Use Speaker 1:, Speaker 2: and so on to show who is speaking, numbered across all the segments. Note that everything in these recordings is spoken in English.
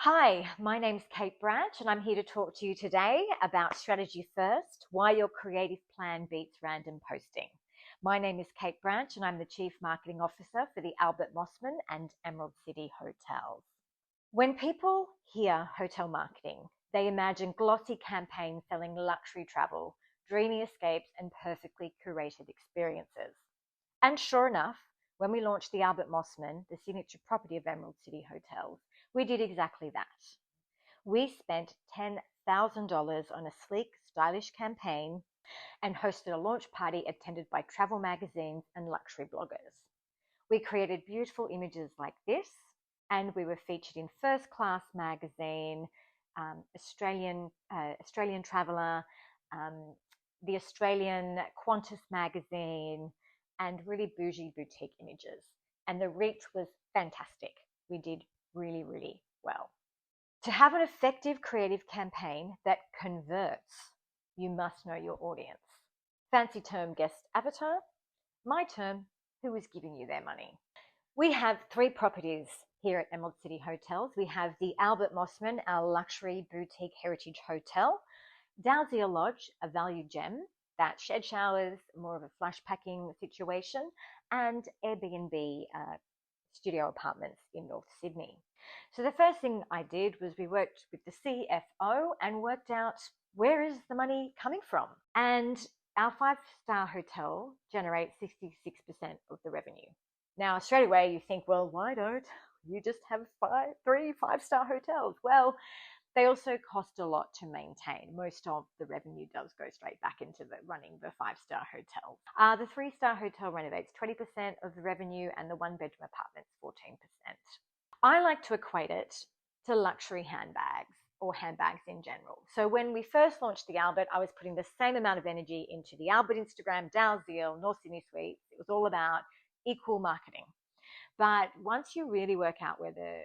Speaker 1: Hi, my name's Kate Branch, and I'm here to talk to you today about strategy first, why your creative plan beats random posting. My name is Kate Branch, and I'm the Chief Marketing Officer for the Albert Mossman and Emerald City Hotels. When people hear hotel marketing, they imagine glossy campaigns selling luxury travel, dreamy escapes, and perfectly curated experiences. And sure enough, when we launched the Albert Mossman, the signature property of Emerald City Hotels, we did exactly that. We spent $10,000 on a sleek, stylish campaign and hosted a launch party attended by travel magazines and luxury bloggers. We created beautiful images like this, and we were featured in First Class magazine, Australian Traveller, um, the Australian Qantas magazine, and really bougie boutique images. And the reach was fantastic. We did really, really well. To have an effective creative campaign that converts, you must know your audience. Fancy term guest avatar, my term, who is giving you their money. We have three properties here at Emerald City Hotels. We have the Albert Mossman, our luxury boutique heritage hotel, Dalziel Lodge, a value gem that shed showers, more of a flash packing situation, and Airbnb studio apartments in North Sydney. So the first thing I did was we worked with the CFO and worked out where is the money coming from. And our five-star hotel generates 66% of the revenue. Now, straight away, you think, well, why don't you just have three five-star hotels? Well, they also cost a lot to maintain. Most of the revenue does go straight back into running the five-star hotel. The three-star hotel renovates 20% of the revenue, and the one-bedroom apartments 14%. I like to equate it to luxury handbags or handbags in general. So when we first launched the Albert, I was putting the same amount of energy into the Albert Instagram, Dalziel, North Sydney Suites. It was all about equal marketing. But once you really work out where the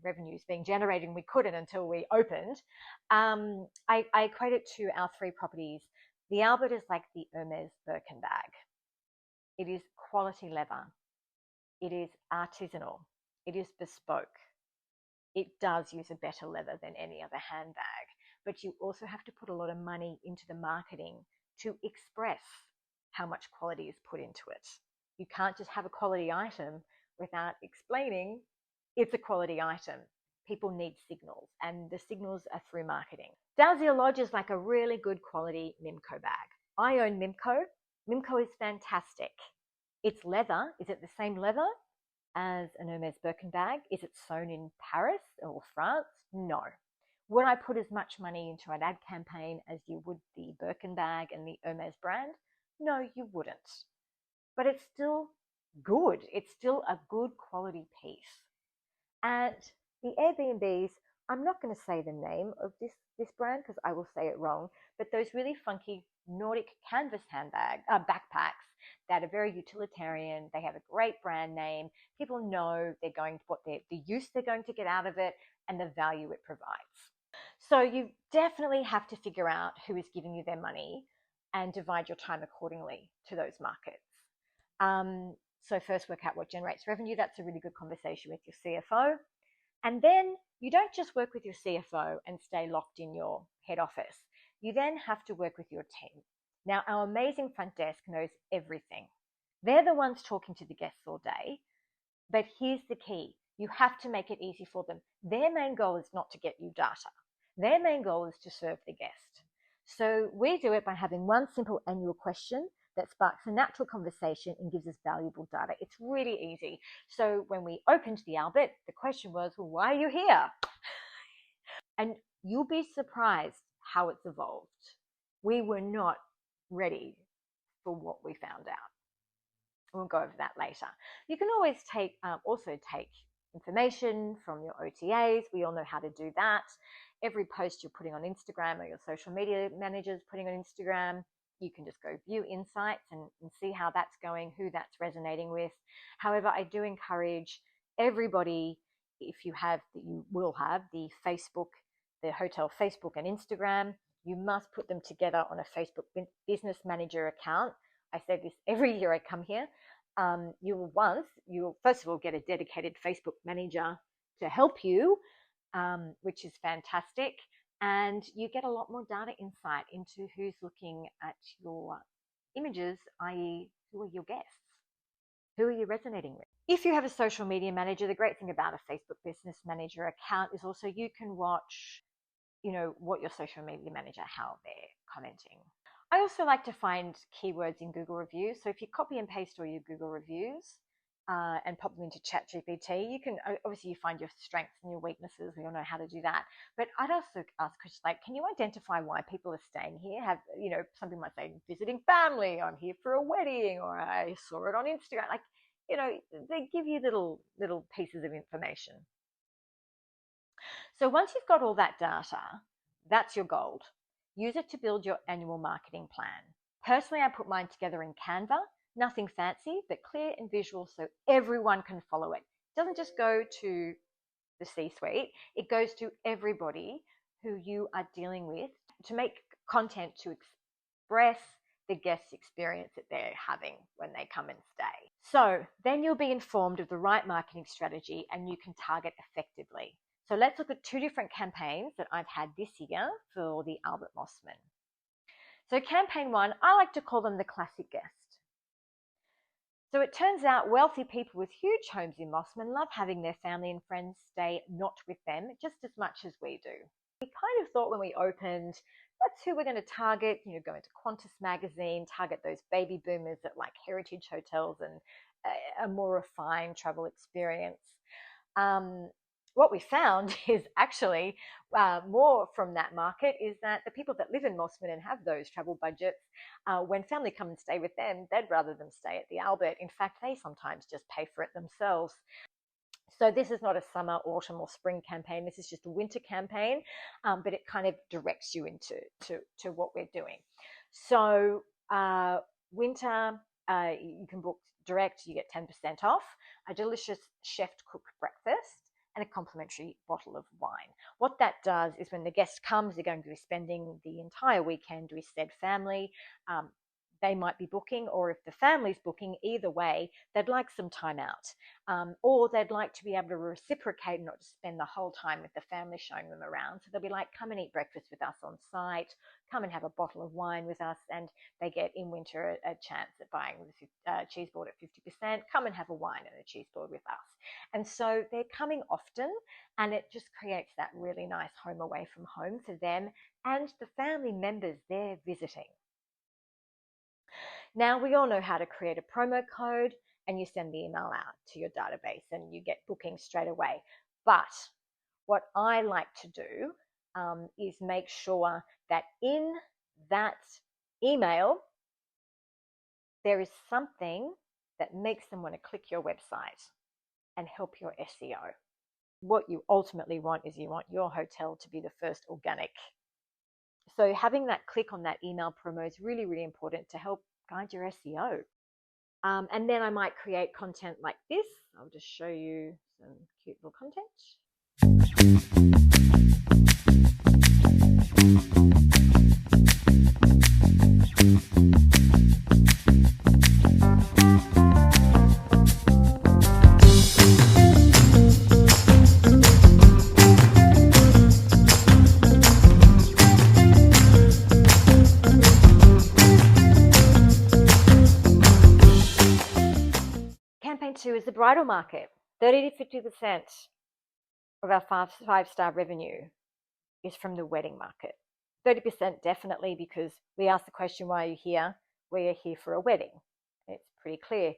Speaker 1: revenue is being generated, and we couldn't until we opened, I equate it to our three properties. The Albert is like the Hermes Birkin bag. It is quality leather. It is artisanal. It is bespoke. It does use a better leather than any other handbag, but you also have to put a lot of money into the marketing to express how much quality is put into it. You can't just have a quality item without explaining it's a quality item. People need signals, and the signals are through marketing. Dalziel Lodge is like a really good quality Mimco bag. I own Mimco. Mimco is fantastic. It's leather. Is it the same leather as an Hermes Birkin bag? Is it sewn in Paris or France? No. Would I put as much money into an ad campaign as you would the Birkin bag and the Hermes brand? No, you wouldn't. But it's still good. It's still a good quality piece. And the Airbnbs, I'm not going to say the name of this brand because I will say it wrong, but those really funky Nordic canvas backpacks that are very utilitarian. They have a great brand name. People know they're going the use they're going to get out of it and the value it provides. So you definitely have to figure out who is giving you their money and divide your time accordingly to those markets. So first work out what generates revenue. That's a really good conversation with your CFO. And then you don't just work with your CFO and stay locked in your head office. You then have to work with your team. Now, our amazing front desk knows everything. They're the ones talking to the guests all day. But here's the key. You have to make it easy for them. Their main goal is not to get you data. Their main goal is to serve the guest. So we do it by having one simple annual question that sparks a natural conversation and gives us valuable data. It's really easy. So when we opened the Albert, the question was, well, why are you here? And you'll be surprised how it's evolved. We were not ready for what we found out. We'll go over that later. You can always also take information from your OTAs. We all know how to do that. Every post you're putting on Instagram or your social media managers putting on Instagram, you can just go view insights and see how that's going, who that's resonating with. However, I do encourage everybody, if you will have the hotel Facebook and Instagram, you must put them together on a Facebook business manager account. I say this every year I come here. You'll first of all get a dedicated Facebook manager to help you which is fantastic. And you get a lot more data insight into who's looking at your images, i.e., who are your guests? Who are you resonating with? If you have a social media manager, the great thing about a Facebook Business Manager account is also you can watch, what your social media manager, how they're commenting. I also like to find keywords in Google reviews. So if you copy and paste all your Google reviews and pop them into ChatGPT, you can obviously you find your strengths and your weaknesses. We all know how to do that. But I'd also ask questions like, can you identify why people are staying here? Have, something might say visiting family, I'm here for a wedding, or I saw it on Instagram. Like, they give you little pieces of information. So once you've got all that data, that's your gold. Use it to build your annual marketing plan. Personally, I put mine together in Canva. Nothing fancy, but clear and visual so everyone can follow it. It doesn't just go to the C-suite. It goes to everybody who you are dealing with to make content to express the guest experience that they're having when they come and stay. So then you'll be informed of the right marketing strategy and you can target effectively. So let's look at two different campaigns that I've had this year for the Albert Mossman. So campaign one, I like to call them the classic guest. So it turns out wealthy people with huge homes in Mossman love having their family and friends stay not with them just as much as we do. We kind of thought when we opened, that's who we're going to target, go into Qantas magazine, target those baby boomers that like heritage hotels and a more refined travel experience. What we found is actually more from that market is that the people that live in Mossman and have those travel budgets, when family come and stay with them, they'd rather them stay at the Albert. In fact, they sometimes just pay for it themselves. So this is not a summer, autumn, or spring campaign. This is just a winter campaign, but it kind of directs you into to what we're doing. So winter, you can book direct. You get 10% off, a delicious chef-cooked breakfast, and a complimentary bottle of wine. What that does is when the guest comes, they're going to be spending the entire weekend with said family. They might be booking, or if the family's booking, either way, they'd like some time out. Or they'd like to be able to reciprocate and not just spend the whole time with the family showing them around. So they'll be like, come and eat breakfast with us on site, come and have a bottle of wine with us, and they get in winter a chance at buying the cheese board at 50%, come and have a wine and a cheese board with us. And so they're coming often, and it just creates that really nice home away from home for them and the family members they're visiting. Now, we all know how to create a promo code and you send the email out to your database and you get bookings straight away. But what I like to do is make sure that in that email, there is something that makes them want to click your website and help your SEO. What you ultimately want is you want your hotel to be the first organic. So having that click on that email promo is really, really important to help guide your SEO. And then I might create content like this. I'll just show you some cute little content. Campaign 2 is the bridal market. 30 to 50% of our five-star revenue is from the wedding market. 30% definitely because we ask the question, why are you here? We are here for a wedding. It's pretty clear.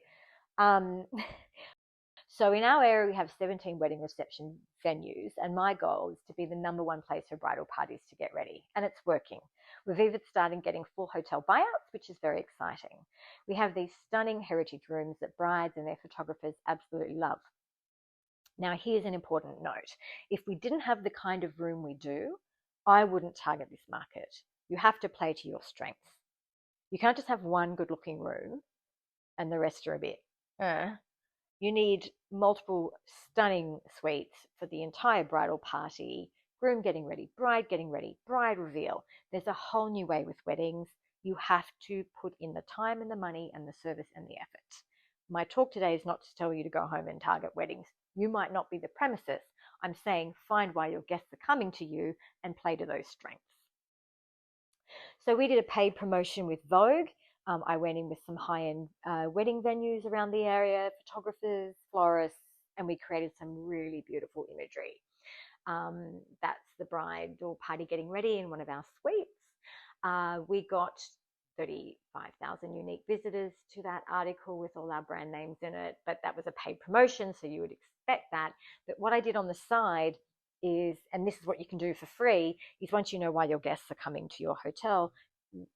Speaker 1: So in our area, we have 17 wedding reception venues, and my goal is to be the #1 place for bridal parties to get ready, and it's working. We've even started getting full hotel buyouts, which is very exciting. We have these stunning heritage rooms that brides and their photographers absolutely love. Now, here's an important note. If we didn't have the kind of room we do, I wouldn't target this market. You have to play to your strengths. You can't just have one good-looking room and the rest are a bit, You need multiple stunning suites for the entire bridal party, groom getting ready, bride getting ready, bride reveal. There's a whole new way with weddings. You have to put in the time and the money and the service and the effort. My talk today is not to tell you to go home and target weddings. You might not be the premises. I'm saying find why your guests are coming to you and play to those strengths. So we did a paid promotion with Vogue. I went in with some high-end wedding venues around the area, photographers, florists, and we created some really beautiful imagery. That's the bridal party getting ready in one of our suites. We got 35,000 unique visitors to that article with all our brand names in it, but that was a paid promotion, so you would expect that. But what I did on the side is, and this is what you can do for free, is once you know why your guests are coming to your hotel,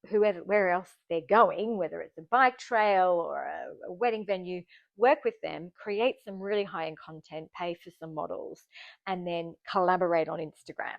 Speaker 1: where else they're going, whether it's a bike trail or a wedding venue, work with them, create some really high-end content, pay for some models, and then collaborate on Instagram.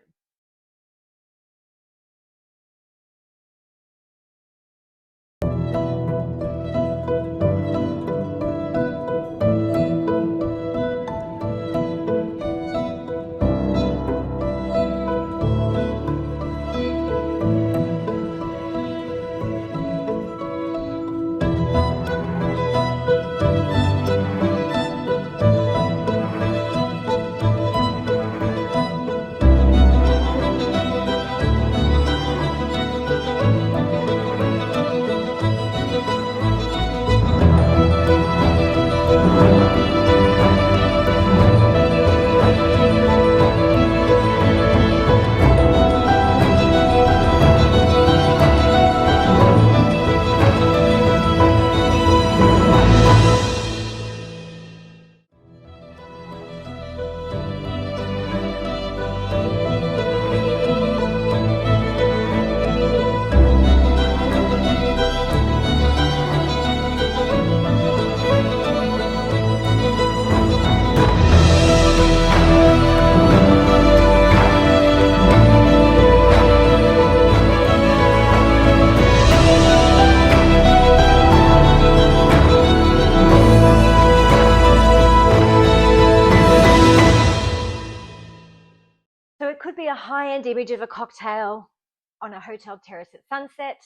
Speaker 1: So it could be a high-end image of a cocktail on a hotel terrace at sunset,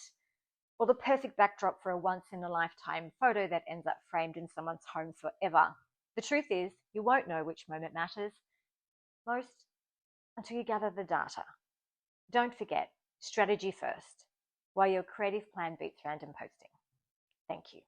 Speaker 1: or the perfect backdrop for a once-in-a-lifetime photo that ends up framed in someone's home forever. The truth is, you won't know which moment matters most until you gather the data. Don't forget, strategy first, while your creative plan beats random posting. Thank you.